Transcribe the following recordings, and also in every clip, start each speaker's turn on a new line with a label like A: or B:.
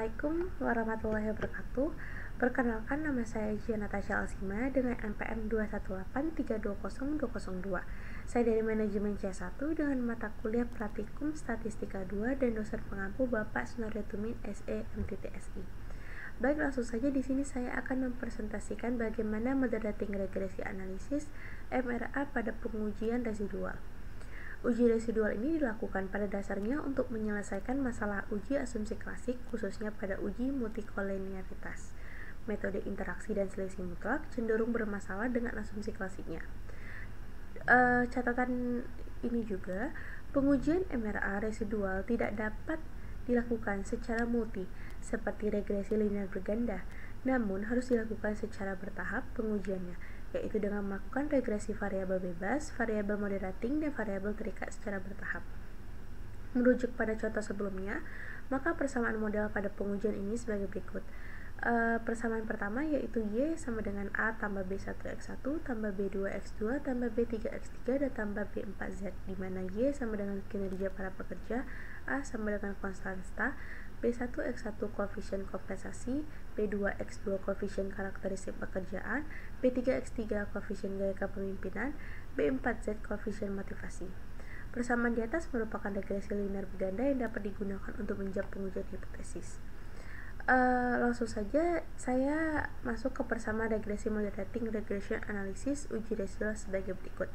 A: Assalamualaikum warahmatullahi wabarakatuh. Perkenalkan, nama saya Gia Natasha Alsima dengan NPM 218320202. Saya dari Manajemen C1 dengan mata kuliah Praktikum Statistika 2 dan dosen pengampu Bapak Sunaryo Tumin SE MTTSI. Baik, langsung saja di sini saya akan mempresentasikan bagaimana moderating regresi analisis MRA pada pengujian residual. Uji residual ini dilakukan pada dasarnya untuk menyelesaikan masalah uji asumsi klasik, khususnya pada uji multikolinearitas. Metode interaksi dan selisih mutlak cenderung bermasalah dengan asumsi klasiknya. Catatan ini juga, pengujian MRA residual tidak dapat dilakukan secara multi seperti regresi linear berganda, namun harus dilakukan secara bertahap pengujiannya, yaitu dengan melakukan regresi variabel bebas, variabel moderating, dan variabel terikat secara bertahap. Merujuk pada contoh sebelumnya, maka persamaan model pada pengujian ini sebagai berikut. Persamaan pertama yaitu Y sama dengan A tambah B1X1 tambah B2X2 tambah B3X3 dan tambah B4Z, di mana Y sama dengan kinerja para pekerja, A sama dengan konstanta, B1X1 koefisien kompensasi, B2X2 koefisien karakteristik pekerjaan, B3X3 koefisien gaya kepemimpinan, B4Z koefisien motivasi. Persamaan di atas merupakan regresi linear berganda yang dapat digunakan untuk menjawab pengujian hipotesis. Langsung saja saya masuk ke persamaan regresi moderating regression analysis uji residual sebagai berikut.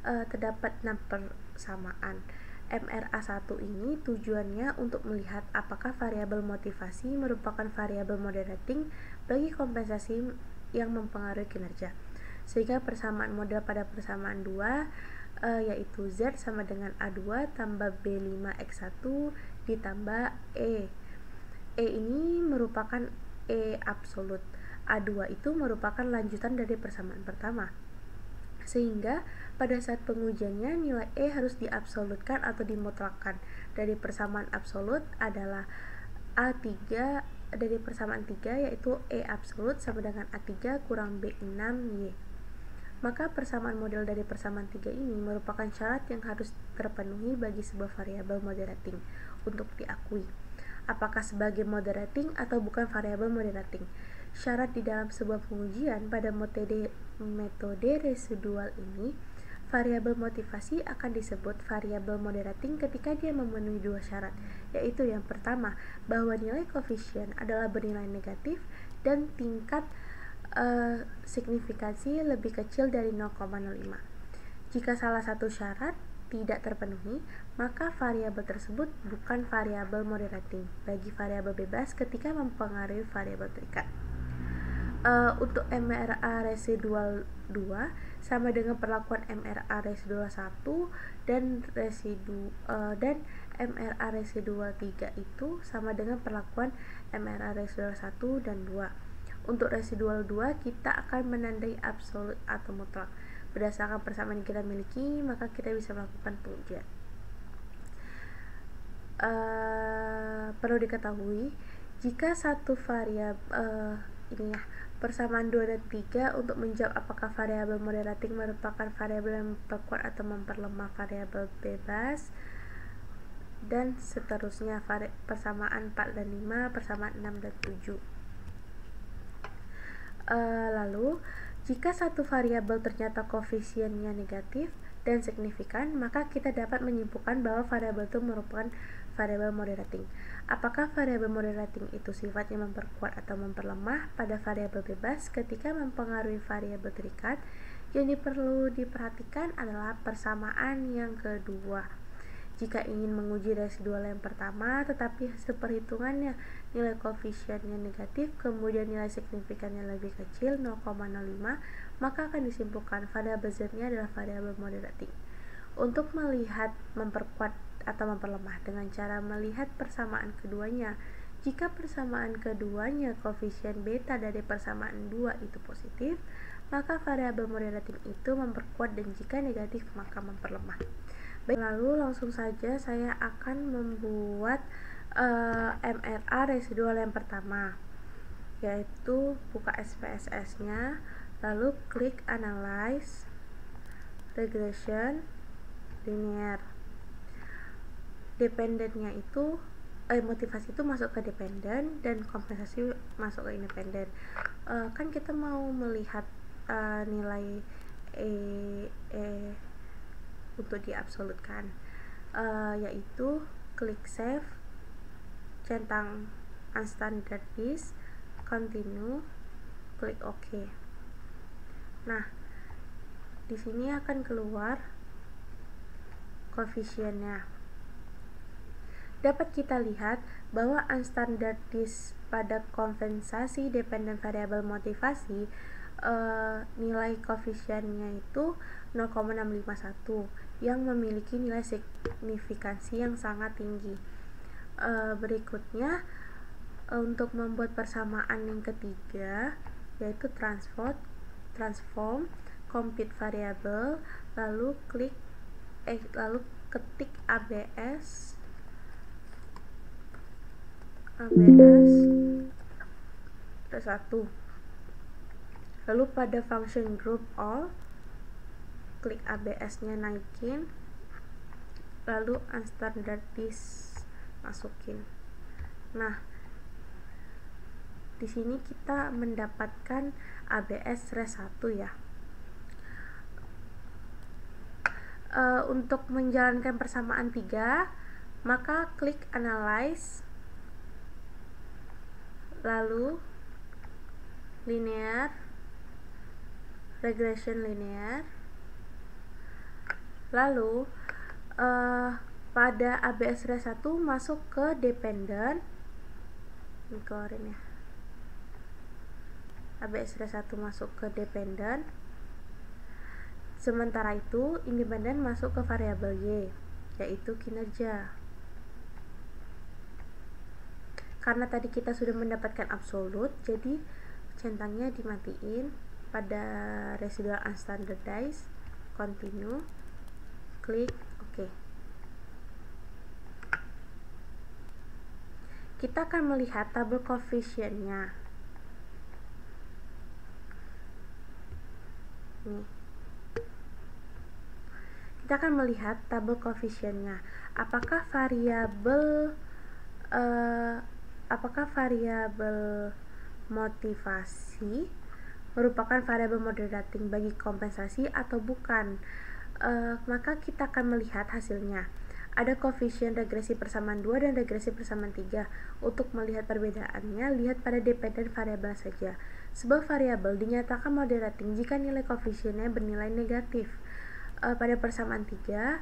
A: Terdapat 6 persamaan. MRA1 ini tujuannya untuk melihat apakah variabel motivasi merupakan variabel moderating bagi kompensasi yang mempengaruhi kinerja. Sehingga persamaan model pada persamaan 2 yaitu Z sama dengan A2 tambah B5X1 ditambah E. E ini merupakan E absolut. A2 itu merupakan lanjutan dari persamaan pertama. Sehingga pada saat pengujiannya nilai E harus diabsolutkan atau dimutlakkan. Dari persamaan absolut adalah A3 dari persamaan 3 yaitu E absolut sama dengan A3 kurang B6Y. Maka persamaan model dari persamaan 3 ini merupakan syarat yang harus terpenuhi bagi sebuah variabel moderating untuk diakui. Apakah sebagai moderating atau bukan variabel moderating. Syarat di dalam sebuah pengujian pada metode residual ini, variabel motivasi akan disebut variabel moderating ketika dia memenuhi dua syarat, yaitu yang pertama, bahwa nilai koefisien adalah bernilai negatif dan tingkat signifikansi lebih kecil dari 0,05. Jika salah satu syarat tidak terpenuhi, maka variabel tersebut bukan variabel moderating bagi variabel bebas ketika mempengaruhi variabel terikat. Untuk MRA residual 2 sama dengan perlakuan MRA residual 1 dan MRA residual 3 itu sama dengan perlakuan MRA residual 1 dan 2. Untuk residual 2 kita akan menandai absolut atau mutlak. Berdasarkan persamaan yang kita miliki, maka kita bisa melakukan pengujian. Perlu diketahui, jika satu variabel persamaan 2 dan 3 untuk menjawab apakah variabel moderating merupakan variabel yang memperkuat atau memperlemah variabel bebas, dan seterusnya, persamaan 4 dan 5, persamaan 6 dan 7. Lalu, jika satu variabel ternyata koefisiennya negatif dan signifikan, maka kita dapat menyimpulkan bahwa variabel itu merupakan variabel moderating. Apakah variabel moderating itu sifatnya memperkuat atau memperlemah pada variabel bebas ketika mempengaruhi variabel terikat? Yang perlu diperhatikan adalah persamaan yang kedua. Jika ingin menguji residual yang pertama, tetapi hasil perhitungannya nilai koefisiennya negatif, kemudian nilai signifikannya lebih kecil 0,05, maka akan disimpulkan variabel Z-nya adalah variabel moderating. Untuk melihat memperkuat atau memperlemah dengan cara melihat persamaan keduanya, jika persamaan keduanya koefisien beta dari persamaan 2 itu positif, maka variabel moderating itu memperkuat, dan jika negatif maka memperlemah. Baik, lalu langsung saja saya akan membuat MRA residual yang pertama, yaitu buka SPSS nya, lalu klik Analyze Regression Linear. Dependennya itu motivasi itu masuk ke dependen dan kompensasi masuk ke independen. Kan kita mau melihat nilai untuk diabsolutkan, yaitu klik save, centang unstandardized, continue, klik OK. Nah, di sini akan keluar koefisiennya. Dapat kita lihat bahwa unstandardized pada kompensasi dependen variabel motivasi, nilai koefisiennya itu 0,651 yang memiliki nilai signifikansi yang sangat tinggi. Berikutnya, untuk membuat persamaan yang ketiga, yaitu transform compute variable, lalu ketik ABS satu, lalu pada function group all klik ABS nya naikin, lalu unstandardized masukin. Nah, di sini kita mendapatkan ABS res 1 ya. Untuk menjalankan persamaan 3, maka klik analyze, lalu linear, regression linear, lalu pada ABS res 1 masuk ke dependen, keluarin ya, ABS res 1 masuk ke dependen, sementara itu independen masuk ke variabel Y, yaitu kinerja. Karena tadi kita sudah mendapatkan absolut, jadi centangnya dimatiin. Pada residual unstandardized, continue, klik OK. Kita akan melihat tabel koefisiennya. Nih, kita akan melihat tabel koefisiennya. Apakah variabel motivasi merupakan variabel moderating bagi kompensasi atau bukan? Maka kita akan melihat hasilnya. Ada koefisien regresi persamaan 2 dan regresi persamaan 3. Untuk melihat perbedaannya, lihat pada dependen variabel saja. Sebuah variabel dinyatakan moderating jika nilai koefisiennya bernilai negatif. Pada persamaan 3,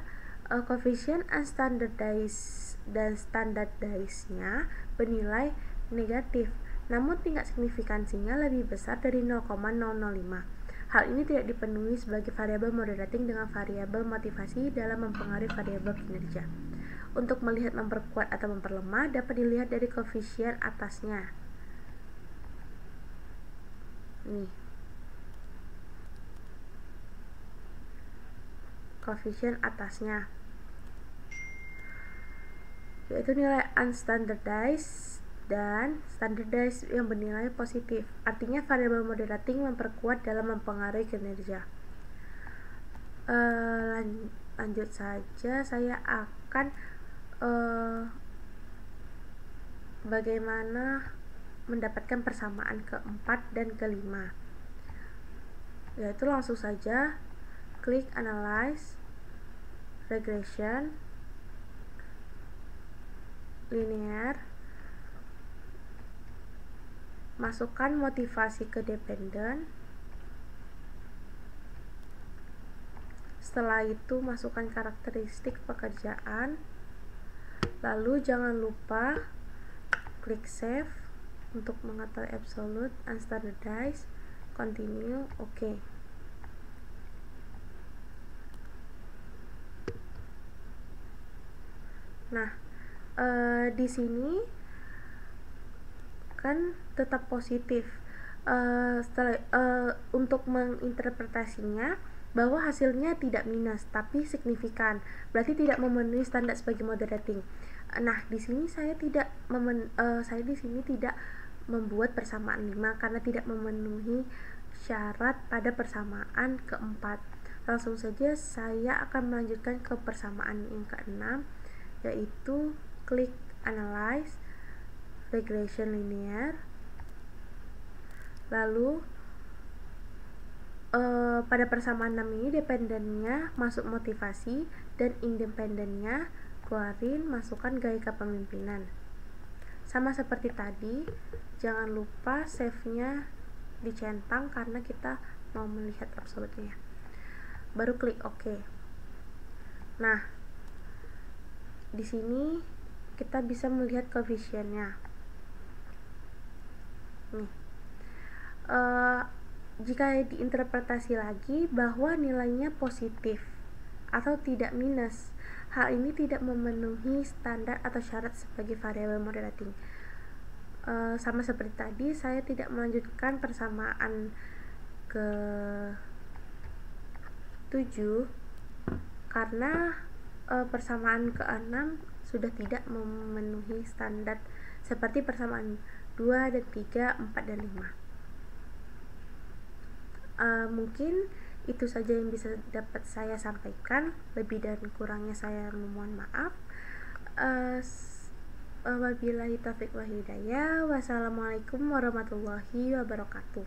A: koefisien unstandardized dan standardized-nya bernilai negatif, namun tingkat signifikansinya lebih besar dari 0,005. Hal ini tidak dipenuhi sebagai variabel moderating dengan variabel motivasi dalam mempengaruhi variabel kinerja. Untuk melihat memperkuat atau memperlemah dapat dilihat dari koefisien atasnya. Nih, koefisien atasnya, yaitu nilai unstandardized dan standardized yang bernilai positif. Artinya variabel moderating memperkuat dalam mempengaruhi kinerja. Lanjut saja, saya akan bagaimana mendapatkan persamaan keempat dan kelima, yaitu langsung saja klik analyze, regression, linear, masukkan motivasi ke dependen, setelah itu masukkan karakteristik pekerjaan, lalu jangan lupa klik save untuk mengetahui absolute, unstandardized, continue, OK. Nah, di sini kan tetap positif. Untuk menginterpretasinya bahwa hasilnya tidak minus tapi signifikan, berarti tidak memenuhi standar sebagai moderating. Nah, di sini saya tidak membuat persamaan 5 karena tidak memenuhi syarat pada persamaan keempat. Langsung saja saya akan melanjutkan ke persamaan yang keenam, yaitu klik analyze, regression linear. Lalu pada persamaan 6 ini dependennya masuk motivasi dan independennya keluarin masukkan gaya kepemimpinan. Sama seperti tadi, jangan lupa save-nya dicentang karena kita mau melihat absolutnya. Baru klik OK. Nah, di sini kita bisa melihat koefisiennya. Nih. Jika diinterpretasi lagi bahwa nilainya positif atau tidak minus, hal ini tidak memenuhi standar atau syarat sebagai variabel moderating. Sama seperti tadi, saya tidak melanjutkan persamaan ke 7 karena persamaan ke 6 sudah tidak memenuhi standar seperti persamaan 2 dan 3, 4 dan 5. Mungkin itu saja yang bisa dapat saya sampaikan. Lebih dan kurangnya saya memohon maaf. Wabillahi taufiq wal hidayah. Wassalamualaikum warahmatullahi wabarakatuh.